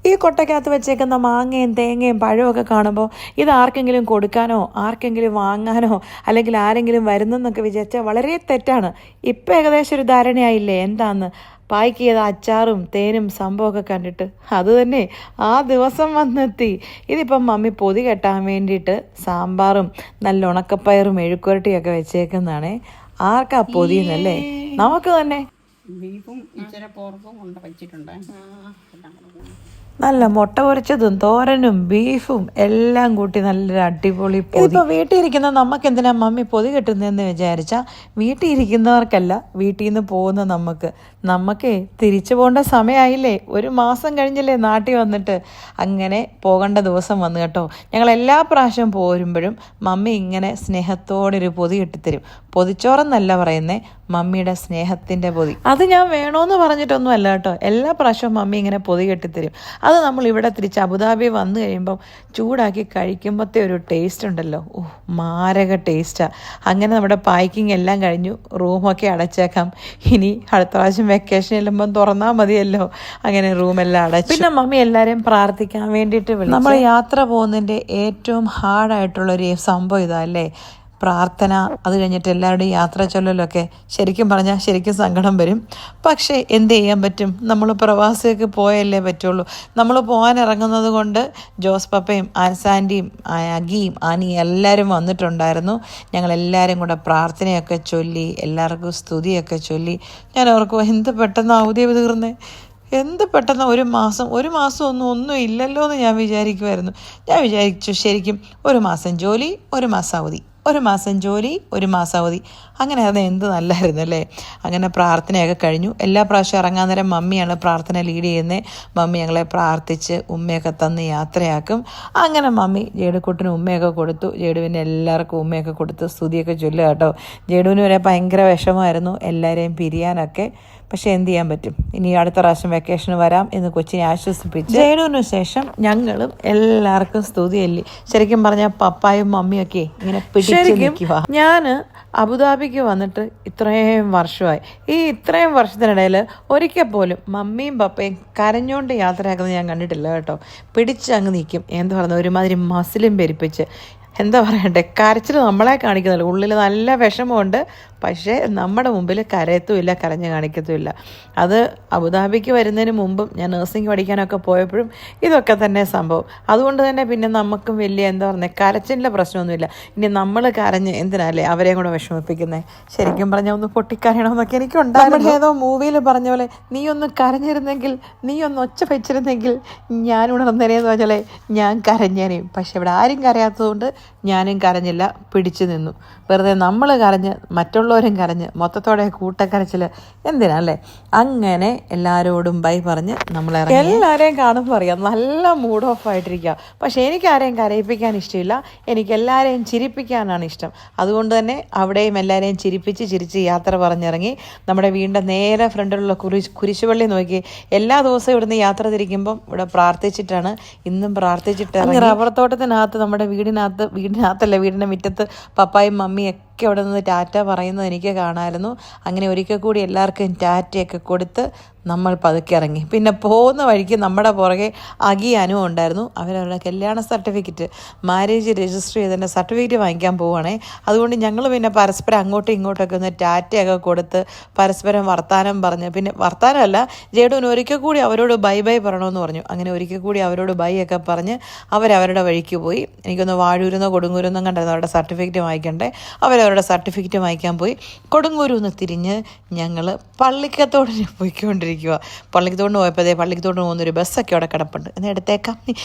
ഈ കൊട്ടയ്ക്കകത്ത് വെച്ചേക്കുന്ന മാങ്ങയും തേങ്ങയും പഴമൊക്കെ കാണുമ്പോൾ ഇത് ആർക്കെങ്കിലും കൊടുക്കാനോ ആർക്കെങ്കിലും വാങ്ങാനോ അല്ലെങ്കിൽ ആരെങ്കിലും വരുന്നെന്നൊക്കെ വിചാരിച്ചാൽ വളരെ തെറ്റാണ്. ഇപ്പം ഏകദേശം ഒരു ധാരണയായില്ലേ എന്താന്ന്. പായ്ക്ക് ചെയ്ത അച്ചാറും തേനും സംഭവമൊക്കെ കണ്ടിട്ട് അത് തന്നെ ആ ദിവസം വന്നെത്തി. ഇതിപ്പം മമ്മി പൊതി കെട്ടാൻ വേണ്ടിയിട്ട് സാമ്പാറും നല്ല ഉണക്കപ്പയറും മെഴുക്കുരട്ടിയൊക്കെ വെച്ചേക്കുന്നതാണേ. ആർക്കാ പൊതിയെന്നല്ലേ? നമുക്ക് തന്നെ. ബീഫും ഇച്ചിരി പോർക്കും കൊണ്ട് വെച്ചിട്ടുണ്ട്. നല്ല മുട്ട പൊരിച്ചതും തോരനും ബീഫും എല്ലാം കൂട്ടി നല്ലൊരു അടിപൊളി പൊതി. ഇപ്പോൾ വീട്ടിൽ ഇരിക്കുന്ന നമുക്ക് എന്തിനാ മമ്മി പൊതി കെട്ടുന്നതെന്ന് വിചാരിച്ചാൽ വീട്ടിൽ ഇരിക്കുന്നവർക്കല്ല, വീട്ടിൽ നിന്ന് പോകുന്ന നമുക്ക് തിരിച്ചു പോകേണ്ട സമയമായില്ലേ. 1 മാസം കഴിഞ്ഞില്ലേ നാട്ടിൽ വന്നിട്ട്. അങ്ങനെ പോകേണ്ട ദിവസം വന്നു കേട്ടോ. ഞങ്ങൾ എല്ലാ പ്രാവശ്യം പോരുമ്പോഴും മമ്മി ഇങ്ങനെ സ്നേഹത്തോടൊരു പൊതി കെട്ടിത്തരും. പൊതിച്ചോറെന്നല്ല പറയുന്നേ, മമ്മിയുടെ സ്നേഹത്തിൻ്റെ പൊതി. അത് ഞാൻ വേണമെന്ന് പറഞ്ഞിട്ടൊന്നും അല്ല കേട്ടോ. എല്ലാ പ്രാവശ്യവും മമ്മി ഇങ്ങനെ പൊതി കെട്ടിത്തരും. അത് നമ്മൾ ഇവിടെ തിരിച്ച് അബുദാബി വന്നു കഴിയുമ്പം ചൂടാക്കി കഴിക്കുമ്പോഴത്തെ ഒരു ടേസ്റ്റ് ഉണ്ടല്ലോ, മാരക ടേസ്റ്റാണ്. അങ്ങനെ നമ്മുടെ പാക്കിങ് എല്ലാം കഴിഞ്ഞു, റൂമൊക്കെ അടച്ചേക്കാം. ഇനി അടുത്ത പ്രാവശ്യം വെക്കേഷൻ ചെല്ലുമ്പം തുറന്നാൽ മതിയല്ലോ. അങ്ങനെ റൂമെല്ലാം അടച്ചു. പിന്നെ മമ്മി എല്ലാവരെയും പ്രാർത്ഥിക്കാൻ വേണ്ടിയിട്ട് വിളിച്ചു. നമ്മൾ യാത്ര പോകുന്നതിൻ്റെ ഏറ്റവും ഹാർഡായിട്ടുള്ളൊരു സംഭവം ഇതല്ലേ, പ്രാർത്ഥന. അത് കഴിഞ്ഞിട്ട് എല്ലാവരുടെയും യാത്ര ചൊല്ലലൊക്കെ ശരിക്കും പറഞ്ഞാൽ ശരിക്കും സങ്കടം വരും. പക്ഷേ എന്ത് ചെയ്യാൻ പറ്റും, നമ്മൾ പ്രവാസിയൊക്കെ പോയല്ലേ പറ്റുള്ളൂ. നമ്മൾ പോകാൻ ഇറങ്ങുന്നത് കൊണ്ട് ജോസ് പപ്പയും ആൻസാൻറ്റിയും അഗിയും ആനിയും എല്ലാവരും വന്നിട്ടുണ്ടായിരുന്നു. ഞങ്ങളെല്ലാവരും കൂടെ പ്രാർത്ഥനയൊക്കെ ചൊല്ലി, എല്ലാവർക്കും സ്തുതിയൊക്കെ ചൊല്ലി. ഞാൻ ഓർക്കും എന്ത് പെട്ടെന്ന് അവധി തീർന്നേ, എന്ത് പെട്ടെന്ന് ഒരു മാസം ഒന്നും ഇല്ലല്ലോ എന്ന് ഞാൻ വിചാരിക്കുമായിരുന്നു. ഞാൻ വിചാരിച്ചു ശരിക്കും 1 മാസം ജോലി 1 മാസം അവധി, 1 മാസം ജോലി 1 മാസം അവധി. അങ്ങനെ അത് എന്ത് നല്ലായിരുന്നു അല്ലേ. അങ്ങനെ പ്രാർത്ഥനയൊക്കെ കഴിഞ്ഞു. എല്ലാ പ്രാവശ്യം ഇറങ്ങാൻ നേരം മമ്മിയാണ് പ്രാർത്ഥന ലീഡ് ചെയ്യുന്നത്. മമ്മി ഞങ്ങളെ പ്രാർത്ഥിച്ച് ഉമ്മയൊക്കെ തന്ന് യാത്രയാക്കും. അങ്ങനെ മമ്മി ജേഡുക്കുട്ടിന് ഉമ്മയൊക്കെ കൊടുത്തു. ജേഡുവിന് എല്ലാവർക്കും ഉമ്മയൊക്കെ കൊടുത്ത് സ്തുതിയൊക്കെ ചൊല്ലുക കേട്ടോ. ജേഡുവിന് വരെ ഭയങ്കര വിഷമമായിരുന്നു എല്ലാവരെയും പിരിയാനൊക്കെ. പക്ഷെ എന്ത് ചെയ്യാൻ പറ്റും, ഇനി അടുത്ത പ്രാവശ്യം വെക്കേഷന് വരാം എന്ന് കൊച്ചിനെ ആശ്വസിപ്പിച്ച് ജേഡുവിന് ശേഷം ഞങ്ങളും എല്ലാവർക്കും സ്തുതിയല്ലേ. ശരിക്കും പറഞ്ഞാൽ പപ്പായും മമ്മിയൊക്കെ ഇങ്ങനെ പിടിച്ചു നിൽക്കുക. ഞാൻ അബുദാബിക്ക് വന്നിട്ട് ഇത്രയും വർഷമായി. ഈ ഇത്രയും വർഷത്തിനിടയിൽ ഒരിക്കൽ പോലും മമ്മിയും പപ്പയും കരഞ്ഞുകൊണ്ട് യാത്രയാക്കുന്നത് ഞാൻ കണ്ടിട്ടില്ല കേട്ടോ. പിടിച്ചങ്ങ് നിൽക്കും. എന്താ പറയുന്നത്, ഒരുമാതിരി മസിലും പെരിപ്പിച്ച്. എന്താ പറയണ്ടേ, കരച്ചിൽ നമ്മളെ കാണിക്കുന്നില്ല. ഉള്ളിൽ നല്ല വിഷമമുണ്ട്, പക്ഷേ നമ്മുടെ മുമ്പിൽ കരയത്തുമില്ല, കരഞ്ഞ് കാണിക്കത്തുമില്ല. അത് അബുദാബിക്ക് വരുന്നതിന് മുമ്പും ഞാൻ നഴ്സിംഗ് പഠിക്കാനൊക്കെ പോയപ്പോഴും ഇതൊക്കെ തന്നെ സംഭവം. അതുകൊണ്ട് തന്നെ പിന്നെ നമുക്കും വലിയ എന്താ പറയുന്നത് കരച്ചിൻ്റെ പ്രശ്നമൊന്നുമില്ല. ഇനി നമ്മൾ കരഞ്ഞ് എന്തിനല്ലേ അവരെയും കൂടെ വിഷമിപ്പിക്കുന്നത്. ശരിക്കും പറഞ്ഞാൽ ഒന്ന് പൊട്ടിക്കരയണമെന്നൊക്കെ എനിക്കുണ്ടായിരുന്നു. ഏതോ മൂവിയിൽ പറഞ്ഞ പോലെ നീ ഒന്ന് കരഞ്ഞിരുന്നെങ്കിൽ, നീ ഒന്ന് ഒച്ച വെച്ചിരുന്നെങ്കിൽ ഞാൻ ഉണർന്നേനെന്ന് പറഞ്ഞാലേ ഞാൻ കരഞ്ഞേനെയും. പക്ഷെ ഇവിടെ ആരും കരയാത്തതുകൊണ്ട് ഞാനും കരഞ്ഞില്ല, പിടിച്ചു നിന്നു. വെറുതെ നമ്മൾ കരഞ്ഞ് മറ്റുള്ളവരും കരഞ്ഞ് മൊത്തത്തോടെ കൂട്ടക്കരച്ചിൽ എന്തിനല്ലേ. അങ്ങനെ എല്ലാവരോടും ബൈ പറഞ്ഞ് നമ്മളിറങ്ങി. എല്ലാവരെയും കാണുമ്പോൾ അറിയാം നല്ല മൂഡ് ഓഫ് ആയിട്ടിരിക്കുക. പക്ഷേ എനിക്ക് ആരെയും കരയിപ്പിക്കാൻ ഇഷ്ടമില്ല, എനിക്ക് എല്ലാവരെയും ചിരിപ്പിക്കാനാണ് ഇഷ്ടം. അതുകൊണ്ട് തന്നെ അവിടെയും എല്ലാവരെയും ചിരിച്ച് യാത്ര പറഞ്ഞിറങ്ങി. നമ്മുടെ വീടിൻ്റെ നേരെ ഫ്രണ്ടിലുള്ള കുരിശുപള്ളി നോക്കി എല്ലാ ദിവസവും ഇവിടുന്ന് യാത്ര തിരിക്കുമ്പം ഇവിടെ പ്രാർത്ഥിച്ചിട്ടാണ്. ഇന്നും പ്രാർത്ഥിച്ചിട്ട് റബ്ബർ തോട്ടത്തിനകത്ത് നമ്മുടെ വീടിൻ്റെ മുറ്റത്ത് പപ്പായും മമ്മിയൊക്കെ അവിടെ നിന്ന് ടാറ്റ പറയുന്നത് എനിക്ക് കാണാമായിരുന്നു. അങ്ങനെ ഒരിക്കൽ കൂടി എല്ലാവർക്കും ടാറ്റയൊക്കെ കൊടുത്ത് നമ്മൾ പതുക്കെ ഇറങ്ങി. പിന്നെ പോകുന്ന വഴിക്ക് നമ്മുടെ പുറകെ അഗിയാനും ഉണ്ടായിരുന്നു. അവരവരുടെ കല്യാണ സർട്ടിഫിക്കറ്റ്, മാരേജ് രജിസ്റ്റർ ചെയ്തതിൻ്റെ സർട്ടിഫിക്കറ്റ് വാങ്ങിക്കാൻ പോവുകയാണേ. അതുകൊണ്ട് ഞങ്ങൾ പിന്നെ പരസ്പരം അങ്ങോട്ടും ഇങ്ങോട്ടൊക്കെ ഒന്ന് ടാറ്റയൊക്കെ കൊടുത്ത് പരസ്പരം വർത്താനം പറഞ്ഞ്, പിന്നെ വർത്താനമല്ല ജേഡുവിന് ഒരിക്കൽ കൂടി അവരോട് ബൈ പറയണമെന്ന് പറഞ്ഞു. അങ്ങനെ ഒരിക്കൽ കൂടി അവരോട് ബൈ ഒക്കെ പറഞ്ഞ് അവരവരുടെ വഴിക്ക് പോയി. എനിക്കൊന്ന് വാഴൂരുന്നോ കൊടുങ്ങൂരെന്നോ കണ്ടായിരുന്നു അവരുടെ സർട്ടിഫിക്കറ്റ് വാങ്ങിക്കണ്ടേ. അവരവരുടെ സർട്ടിഫിക്കറ്റ് വാങ്ങിക്കാൻ പോയി. കൊടുങ്ങൂരിൽ നിന്ന് തിരിഞ്ഞ് ഞങ്ങൾ പള്ളിക്കത്തോടിന് പോയിക്കൊണ്ടിരിക്കും. പള്ളിക്കത്തോട് പോയപ്പോൾ പള്ളിക്കത്തോട് പോകുന്നൊരു ബസ്സൊക്കെ അവിടെ കിടപ്പുണ്ട്, എന്ന് എടുത്തേക്കാം.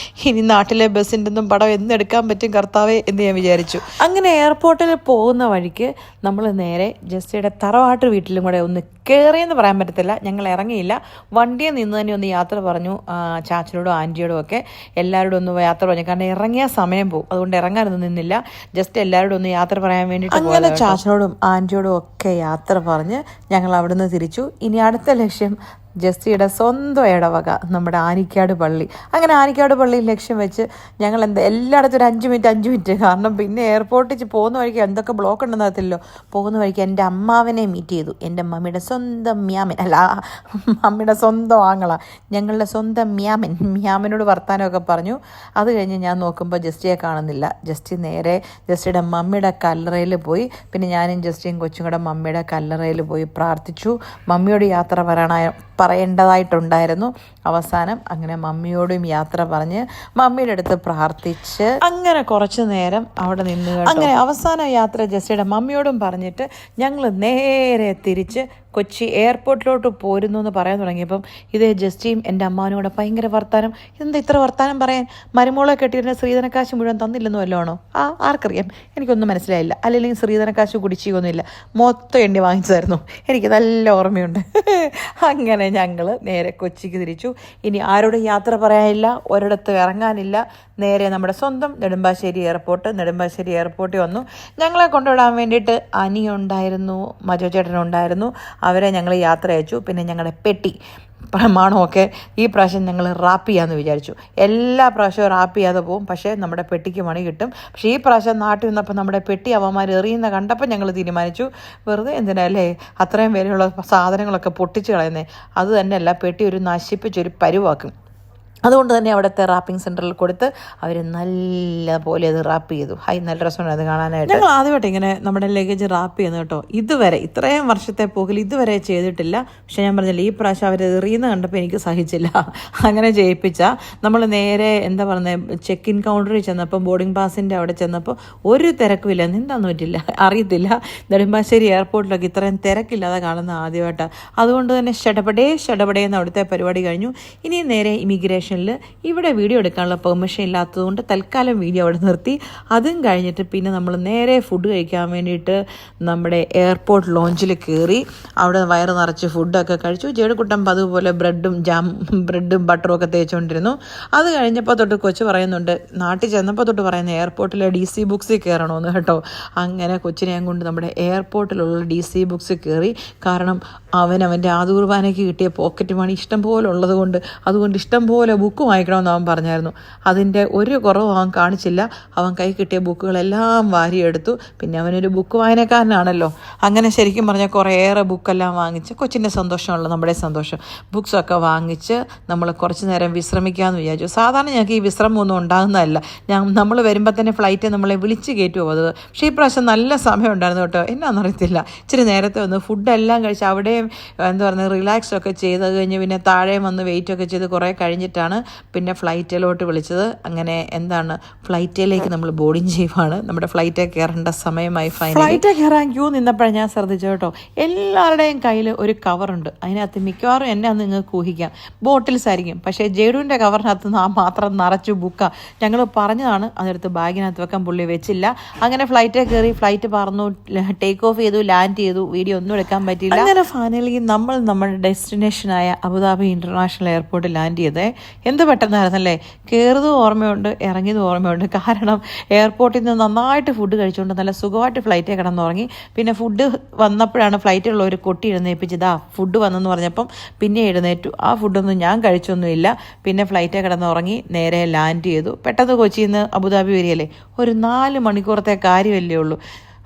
ഇനി നാട്ടിലെ ബസ്സിൻ്റെ ഒന്നും പടം എന്ന് എടുക്കാൻ പറ്റും കർത്താവേ എന്ന് ഞാൻ വിചാരിച്ചു. അങ്ങനെ എയർപോർട്ടിൽ പോകുന്ന വഴിക്ക് നമ്മൾ നേരെ ജസ്റ്റിയുടെ തറവാട്ട് വീട്ടിലും കൂടെ ഒന്ന് കയറിയെന്ന് പറയാൻ പറ്റത്തില്ല. ഞങ്ങൾ ഇറങ്ങിയില്ല, വണ്ടിയിൽ നിന്ന് തന്നെ ഒന്ന് യാത്ര പറഞ്ഞു. ചാച്ചനോടും ആൻറ്റിയോടും ഒക്കെ എല്ലാവരോടും ഒന്ന് യാത്ര പറഞ്ഞു. കാരണം ഇറങ്ങിയ സമയം പോകും, അതുകൊണ്ട് ഇറങ്ങാനൊന്നും നിന്നില്ല. ജസ്റ്റ് എല്ലാവരോടും ഒന്ന് യാത്ര പറയാൻ വേണ്ടിയിട്ട് അങ്ങനെ ചാച്ചനോടും ആൻറ്റിയോടും ഒക്കെ യാത്ര പറഞ്ഞ് ഞങ്ങൾ അവിടെ നിന്ന് തിരിച്ചു. ഇനി അടുത്ത ലക്ഷ്യം ജസ്റ്റിയുടെ സ്വന്തം ഇടവക നമ്മുടെ ആനിക്കാട് പള്ളി. അങ്ങനെ ആനിക്കാട് പള്ളിയിൽ ലക്ഷ്യം വെച്ച് ഞങ്ങൾ എല്ലായിടത്തും ഒരു 5 മിനിറ്റ്, കാരണം പിന്നെ എയർപോർട്ടിൽ പോകുന്ന വഴിക്ക് എന്തൊക്കെ ബ്ലോക്ക് ഉണ്ടെന്ന് അറിയത്തില്ലല്ലോ. പോകുന്ന വഴിക്ക് എൻ്റെ അമ്മാവനെ മീറ്റ് ചെയ്തു. എൻ്റെ മമ്മിയുടെ സ്വന്തം മ്യാമൻ, അല്ല മമ്മിയുടെ സ്വന്തം ആങ്ങള, ഞങ്ങളുടെ സ്വന്തം മ്യാമനോട് വർത്താനമൊക്കെ പറഞ്ഞു. അത് കഴിഞ്ഞ് ഞാൻ നോക്കുമ്പോൾ ജസ്റ്റിയെ കാണുന്നില്ല. ജസ്റ്റി നേരെ ജസ്റ്റിയുടെ മമ്മിയുടെ കല്ലറയിൽ പോയി. പിന്നെ ഞാനും ജസ്റ്റിയും കൊച്ചും കൂടെ മമ്മിയുടെ കല്ലറയിൽ പോയി പ്രാർത്ഥിച്ചു. മമ്മിയോട് യാത്ര പറയേണ്ടതായിട്ടുണ്ടായിരുന്നു. അവസാനം അങ്ങനെ മമ്മിയോടും യാത്ര പറഞ്ഞ് മമ്മിയുടെ അടുത്ത് പ്രാർത്ഥിച്ച് അങ്ങനെ കുറച്ച് നേരം അവിടെ നിന്ന്. അങ്ങനെ അവസാന യാത്ര ജസ്റ്റിയുടെ മമ്മിയോടും പറഞ്ഞിട്ട് ഞങ്ങൾ നേരെ തിരിച്ച് കൊച്ചി എയർപോർട്ടിലോട്ട് പോരുന്നു എന്ന് പറയാൻ തുടങ്ങിയപ്പം ഇതേ ജസ്റ്റിയും എൻ്റെ അമ്മാവനും കൂടെ ഭയങ്കര വർത്താനം. എന്താ ഇത്ര വർത്താനം പറയാൻ? മരുമോളെ കെട്ടിയിട്ട് ശ്രീധനക്കാശ് മുഴുവൻ തന്നില്ലെന്ന് വല്ലതാണോ? ആർക്കറിയാം, എനിക്കൊന്നും മനസ്സിലായില്ല. അല്ലെങ്കിൽ ശ്രീധനക്കാശ് കുടിശ്ശിയൊന്നുമില്ല, മൊത്തം എണ്ണി വാങ്ങിച്ചതായിരുന്നു. എനിക്ക് നല്ല ഓർമ്മയുണ്ട്. അങ്ങനെ ഞങ്ങൾ നേരെ കൊച്ചിക്ക് തിരിച്ചു. ഇനി ആരോടും യാത്ര പറയാനില്ല, ഒരിടത്ത് ഇറങ്ങാനില്ല. നേരെ നമ്മുടെ സ്വന്തം നെടുമ്പാശ്ശേരി എയർപോർട്ടിൽ വന്നു. ഞങ്ങളെ കൊണ്ടുവിടാൻ വേണ്ടിയിട്ട് അനിയുണ്ടായിരുന്നു, മജോ ചേട്ടനുണ്ടായിരുന്നു. അവരെ ഞങ്ങൾ യാത്ര അയച്ചു. പിന്നെ ഞങ്ങളുടെ പെട്ടി പ്രമാണമൊക്കെ ഈ പ്രാവശ്യം ഞങ്ങൾ റാപ്പ് ചെയ്യാമെന്ന് വിചാരിച്ചു. എല്ലാ പ്രാവശ്യവും റാപ്പ് ചെയ്യാതെ പോകും, പക്ഷേ നമ്മുടെ പെട്ടിക്ക് മണി കിട്ടും. പക്ഷേ ഈ പ്രാവശ്യം നാട്ടിൽ നിന്നപ്പോൾ നമ്മുടെ പെട്ടി അവന്മാർ എറിയുന്ന കണ്ടപ്പോൾ ഞങ്ങൾ തീരുമാനിച്ചു, വെറുതെ എന്തിനല്ലേ അത്രയും വിലയുള്ള സാധനങ്ങളൊക്കെ പൊട്ടിച്ച് കളയുന്നത്. അത് തന്നെയല്ല, പെട്ടി ഒരു നശിപ്പിച്ചൊരു പരുവാക്കും. അതുകൊണ്ട് തന്നെ അവിടുത്തെ റാപ്പിംഗ് സെൻറ്ററിൽ കൊടുത്ത് അവർ നല്ല പോലെ അത് റാപ്പ് ചെയ്തു. നല്ല രസമാണ് അത് കാണാനായിട്ട്. ഞങ്ങൾ ആദ്യമായിട്ട് ഇങ്ങനെ നമ്മുടെ ലഗേജ് റാപ്പ് ചെയ്യുന്നത് കേട്ടോ. ഇതുവരെ ഇത്രയും വർഷത്തെ പോകിൽ ഇതുവരെ ചെയ്തിട്ടില്ല. പക്ഷേ ഞാൻ പറഞ്ഞില്ല, ഈ പ്രാവശ്യം അവർ എറിയുന്ന കണ്ടപ്പോൾ എനിക്ക് സഹിച്ചില്ല. അങ്ങനെ ചെയ്യിപ്പിച്ച നമ്മൾ നേരെ എന്താ പറയുന്നത്, ചെക്ക് ഇൻ കൗണ്ടറിൽ ചെന്നപ്പോൾ ബോർഡിംഗ് പാസിൻ്റെ അവിടെ ചെന്നപ്പോൾ ഒരു തിരക്കുമില്ല. എന്താണെന്ന് പറ്റില്ല, അറിയത്തില്ല. നെടുമ്പാശ്ശേരി എയർപോർട്ടിലൊക്കെ ഇത്രയും തിരക്കില്ലാതെ കാണുന്ന ആദ്യമായിട്ടാണ്. അതുകൊണ്ട് തന്നെ ഷടപടേന്ന് അവിടുത്തെ പരിപാടി കഴിഞ്ഞു. ഇനി നേരെ ഇമിഗ്രേഷൻ. ഇവിടെ വീഡിയോ എടുക്കാനുള്ള പെർമിഷൻ ഇല്ലാത്തതുകൊണ്ട് തൽക്കാലം വീഡിയോ അവിടെ നിർത്തി. അതും കഴിഞ്ഞിട്ട് പിന്നെ നമ്മൾ നേരെ ഫുഡ് കഴിക്കാൻ വേണ്ടിയിട്ട് നമ്മുടെ എയർപോർട്ട് ലോഞ്ചിൽ കയറി. അവിടെ വയറ് നിറച്ച് ഫുഡൊക്കെ കഴിച്ചു. ജേടുക്കുട്ടൻ അതുപോലെ ബ്രെഡും ബട്ടറും ഒക്കെ തേച്ചുകൊണ്ടിരുന്നു. അത് കഴിഞ്ഞപ്പോൾ തൊട്ട് കൊച്ചു പറയുന്നുണ്ട്, നാട്ടിൽ ചെന്നപ്പോൾ തൊട്ട് പറയുന്നത് എയർപോർട്ടിലെ DC ബുക്സിൽ കയറണമെന്ന് കേട്ടോ. അങ്ങനെ കൊച്ചിനെയും കൊണ്ട് നമ്മുടെ എയർപോർട്ടിലുള്ള DC ബുക്സിൽ കയറി. കാരണം അവൻ്റെ ആദൂർവാനയ്ക്ക് കിട്ടിയ പോക്കറ്റ് മണി ഇഷ്ടം പോലെ ഉള്ളത് കൊണ്ട്, അതുകൊണ്ട് ഇഷ്ടം പോലെ ബുക്ക് വാങ്ങിക്കണമെന്ന് അവൻ പറഞ്ഞായിരുന്നു. അതിൻ്റെ ഒരു കുറവും അവൻ കാണിച്ചില്ല. അവൻ കൈ കിട്ടിയ ബുക്കുകളെല്ലാം വാരിയെടുത്തു. പിന്നെ അവനൊരു ബുക്ക് വായനക്കാരനാണല്ലോ. അങ്ങനെ ശരിക്കും പറഞ്ഞാൽ കുറേയേറെ ബുക്കെല്ലാം വാങ്ങിച്ച് കൊച്ചിൻ്റെ സന്തോഷമുള്ള നമ്മുടെ സന്തോഷം, ബുക്സൊക്കെ വാങ്ങിച്ച് നമ്മൾ കുറച്ച് നേരം വിശ്രമിക്കാമെന്ന് വിചാരിച്ചു. സാധാരണ ഞങ്ങൾക്ക് ഈ വിശ്രമമൊന്നും ഉണ്ടാകുന്നതല്ല. നമ്മൾ വരുമ്പോൾ തന്നെ ഫ്ലൈറ്റ് നമ്മളെ വിളിച്ച് കയറ്റുമോ അത്. പക്ഷേ ഈ പ്രാവശ്യം നല്ല സമയം ഉണ്ടായിരുന്നു കേട്ടോ. എന്നാണെന്നറിയത്തില്ല, ഇച്ചിരി നേരത്തെ വന്ന് ഫുഡെല്ലാം കഴിച്ച് അവിടെയും എന്താ പറയുക റിലാക്സ് ഒക്കെ ചെയ്ത് കഴിഞ്ഞ് പിന്നെ താഴെയും വന്ന് വെയിറ്റൊക്കെ ചെയ്ത് കുറേ കഴിഞ്ഞിട്ടാണ് പിന്നെ ഫ്ലൈറ്റിലോട്ട് വിളിച്ചത്. അങ്ങനെ എന്താണ് ഫ്ലൈറ്റിലേക്ക് നമ്മൾ ബോർഡിങ് ചെയ്യുവാണ്. നമ്മുടെ ഫ്ലൈറ്റിൽ കയറേണ്ട സമയമായി. ഫ്ലൈറ്റിൽ കയറാൻ ക്യൂ നിന്നപ്പോഴാണ് ഞാൻ ശ്രദ്ധിച്ചു കേട്ടോ, എല്ലാവരുടെയും കയ്യിൽ ഒരു കവറുണ്ട്. അതിനകത്ത് മിക്കവാറും എന്നെ അന്ന് നിങ്ങൾക്ക് ഊഹിക്കാം ബോട്ടിൽസ് ആയിരിക്കും. പക്ഷേ ജേഡുവിൻ്റെ കവറിനകത്ത് മാത്രം നിറച്ചു ബുക്കാണ്. ഞങ്ങൾ പറഞ്ഞതാണ്, അതെടുത്ത് ബാഗിനകത്ത് വെക്കാൻ പുള്ളി വെച്ചില്ല. അങ്ങനെ ഫ്ലൈറ്റിൽ കയറി, ഫ്ലൈറ്റ് പറന്നു, ടേക്ക് ഓഫ് ചെയ്തു, ലാൻഡ് ചെയ്തു. വീഡിയോ ഒന്നും എടുക്കാൻ പറ്റിയില്ല. അങ്ങനെ ഫൈനലി നമ്മൾ നമ്മുടെ ഡെസ്റ്റിനേഷനായ അബുദാബി ഇൻ്റർനാഷണൽ എയർപോർട്ടിൽ ലാൻഡ് ചെയ്തേ. എന്ത് പെട്ടെന്നായിരുന്നല്ലേ. കയറിയതും ഓർമ്മയുണ്ട്, ഇറങ്ങിയതും ഓർമ്മയുണ്ട്. കാരണം എയർപോർട്ടിൽ നിന്ന് നന്നായിട്ട് ഫുഡ് കഴിച്ചുകൊണ്ട് നല്ല സുഖമായിട്ട് ഫ്ലൈറ്റിൽ കിടന്നുറങ്ങി. പിന്നെ ഫുഡ് വന്നപ്പോഴാണ് ഫ്ലൈറ്റിലുള്ള ഒരു കൊട്ടി എഴുന്നേൽപ്പിച്ച് ഇതാ ഫുഡ് വന്നെന്ന് പറഞ്ഞപ്പം പിന്നെ എഴുന്നേറ്റു. ആ ഫുഡൊന്നും ഞാൻ കഴിച്ചൊന്നുമില്ല. പിന്നെ ഫ്ലൈറ്റിൽ കിടന്നുറങ്ങി, നേരെ ലാൻഡ് ചെയ്തു. പെട്ടെന്ന് കൊച്ചിയിൽ നിന്ന് അബുദാബി വരികയല്ലേ, ഒരു 4 മണിക്കൂറത്തെ കാര്യമല്ലേ ഉള്ളൂ.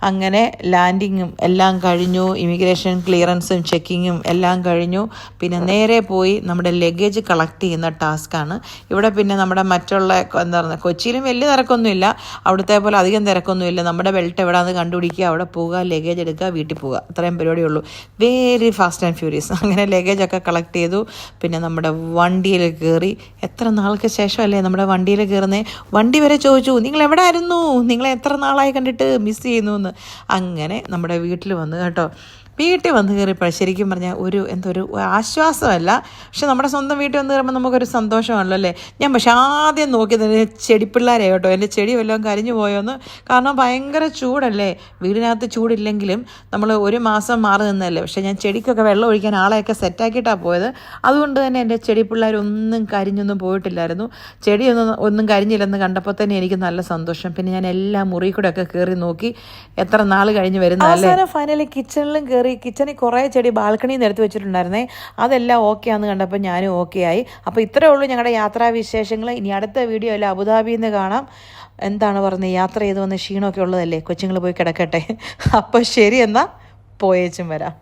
അങ്ങനെ ലാൻഡിങ്ങും എല്ലാം കഴിഞ്ഞു, ഇമിഗ്രേഷൻ ക്ലിയറൻസും ചെക്കിങ്ങും എല്ലാം കഴിഞ്ഞു. പിന്നെ നേരെ പോയി നമ്മുടെ ലഗേജ് കളക്ട് ചെയ്യുന്ന ടാസ്ക്കാണ് ഇവിടെ. പിന്നെ നമ്മുടെ മറ്റുള്ള എന്താ പറയുക, കൊച്ചിയിലും വലിയ തിരക്കൊന്നുമില്ല, അവിടുത്തെ പോലെ അധികം തിരക്കൊന്നുമില്ല. നമ്മുടെ ബെൽറ്റ് എവിടെയാണെന്ന് കണ്ടുപിടിക്കുക, അവിടെ പോവുക, ലഗേജ് എടുക്കുക, വീട്ടിൽ പോവുക, അത്രയും പരിപാടിയുള്ളൂ. Very fast and furious. അങ്ങനെ ലഗേജൊക്കെ കളക്ട് ചെയ്തു. പിന്നെ നമ്മുടെ വണ്ടിയിൽ കയറി. എത്ര നാൾക്ക് ശേഷമല്ലേ നമ്മുടെ വണ്ടിയിൽ കയറുന്നത്. വണ്ടി വരെ ചോദിച്ചു, നിങ്ങൾ എവിടെ ആയിരുന്നു, നിങ്ങളെ എത്ര നാളായി കണ്ടിട്ട് മിസ് ചെയ്യുന്നു എന്ന്. അങ്ങനെ നമ്മുടെ വീട്ടിൽ വന്നു കേട്ടോ. വീട്ടിൽ വന്ന് കയറിയപ്പോൾ ശരിക്കും പറഞ്ഞാൽ ഒരു ആശ്വാസമല്ല, പക്ഷെ നമ്മുടെ സ്വന്തം വീട്ടിൽ വന്ന് കയറുമ്പോൾ നമുക്കൊരു സന്തോഷമാണല്ലോ അല്ലേ. ഞാൻ പക്ഷെ ആദ്യം നോക്കിയത് ചെടിപ്പിള്ളേരെ കേട്ടോ, എൻ്റെ ചെടി വല്ലതും കരിഞ്ഞു പോയോന്ന്. കാരണം ഭയങ്കര ചൂടല്ലേ. വീടിനകത്ത് ചൂടില്ലെങ്കിലും നമ്മൾ ഒരു മാസം മാറി നിന്നല്ലേ. പക്ഷേ ഞാൻ ചെടിക്കൊക്കെ വെള്ളം ഒഴിക്കാൻ ആളെയൊക്കെ സെറ്റാക്കിയിട്ടാണ് പോയത്. അതുകൊണ്ട് തന്നെ എൻ്റെ ചെടിപ്പിള്ളേരൊന്നും കരിഞ്ഞൊന്നും പോയിട്ടില്ലായിരുന്നു. ഒന്നും കരിഞ്ഞില്ലെന്ന് കണ്ടപ്പോൾ തന്നെ എനിക്ക് നല്ല സന്തോഷം. പിന്നെ ഞാൻ എല്ലാ മുറി കൂടെ ഒക്കെ കയറി നോക്കി, എത്ര നാൾ കഴിഞ്ഞ് വരുന്നതല്ലേ. ഫൈനലി കിച്ചണിലും കയറി കിച്ചണിൽ കുറേ ചെടി ബാൽക്കണിയിൽ നിന്ന് എടുത്ത് വെച്ചിട്ടുണ്ടായിരുന്നേ. അതെല്ലാം ഓക്കെ ആണെന്ന് കണ്ടപ്പോൾ ഞാനും ഓക്കെ ആയി. അപ്പോൾ ഇത്രയേ ഉള്ളൂ ഞങ്ങളുടെ യാത്രാവിശേഷങ്ങൾ. ഇനി അടുത്ത വീഡിയോ അല്ല അബുദാബിയിൽ നിന്ന് കാണാം. എന്താണ് പറഞ്ഞത്, യാത്ര ചെയ്ത് വന്ന് ക്ഷീണമൊക്കെ ഉള്ളതല്ലേ, കൊച്ചുങ്ങൾ പോയി കിടക്കട്ടെ. അപ്പോൾ ശരി, എന്നാൽ പോയേച്ചും വരാം.